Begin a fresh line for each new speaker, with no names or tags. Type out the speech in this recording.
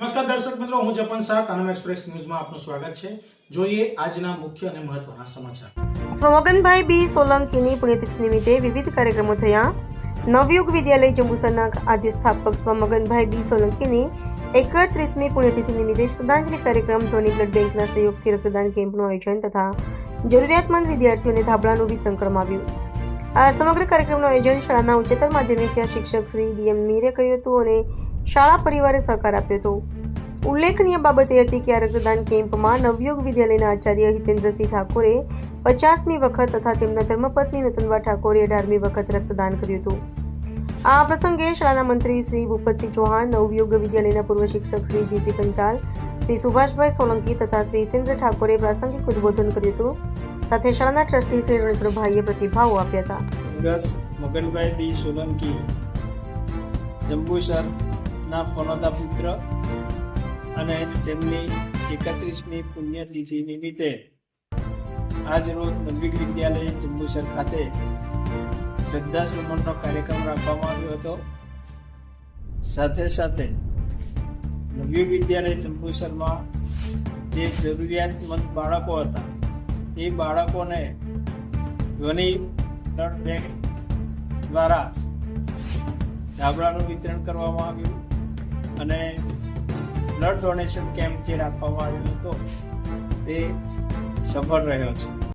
નમસ્કાર દર્શક મિત્રો, હું જપન શાહ, કાનમ એક્સપ્રેસ ન્યૂઝમાં આપનું સ્વાગત છે. જોઈએ આજના મુખ્ય અને મહત્વના સમાચાર.
સ્વમગનભાઈ બી સોલંકીની પુણ્યતિથિ નિમિત્તે વિવિધ કાર્યક્રમો થયા. નવયુગ વિદ્યાલય જંબુસરના આદ્ય સ્થાપક સ્વમગનભાઈ બી સોલંકીની 31મી પુણ્યતિથિ નિમિત્તે શ્રદ્ધાંજલિ કાર્યક્રમ, ધોની બ્લડ બેંકના સહયોગથી રક્તદાન કેમ્પનું આયોજન તથા જરૂરિયાતમંદ વિદ્યાર્થીઓને ધાબળાનું વિતરણ કરવામાં આવ્યું. આ સમગ્ર કાર્યક્રમનું આયોજન શાળાના ઉચ્ચતર માધ્યમિક શિક્ષક શ્રી ડી.એમ. મીરે કર્યું હતું અને શાળા પરિવારે સહકાર આપ્યો હતો. ઉલ્લેખનીય બાબત એ હતી કે આ રક્તદાન કેમ્પમાં નવયુગ વિદ્યાલયના આચાર્ય હિતેન્દ્રસિંહ ઠાકોરે 50મી વખત તથા તેમના ધર્મપત્ની નૂતનબા ઠાકોરે 18મી વખત રક્તદાન કર્યું હતું. આ પ્રસંગે શાળાના મંત્રી શ્રી ભૂપતસિંહ ચૌહાણ, નવયુગ વિદ્યાલયના પૂર્વ શિક્ષક શ્રી જી.સી. પંચાલ, શ્રી સુભાષભાઈ સોલંકી તથા શ્રી હિતેન્દ્ર ઠાકોરે પ્રાસંગિક ઉદબોધન કર્યું હતું. સાથે શાળાના ટ્રસ્ટી શ્રી રણછોડભાઈએ પ્રતિભાવો આપ્યા હતા.
મગનભાઈ બી સોલંકી જંબુસરના પનોતા પુત્ર અને તેમની 31મી પુણ્યતિથિ નિમિત્તે આજ રોજ નવયુગ વિદ્યાલય જંબુસર ખાતે શ્રદ્ધા સુમનનો કાર્યક્રમ રાખવામાં આવ્યો હતો. સાથે સાથે નવયુગ વિદ્યાલય જંબુસરમાં જે જરૂરિયાતમંદ બાળકો હતા એ બાળકોને ધ્વનિ બ્લડ બેંક દ્વારા ધાબળાનું વિતરણ કરવામાં આવ્યું અને બ્લડ ડોનેશન કેમ્પ જે રાખવામાં આવ્યો હતો તે સફળ રહ્યો છે.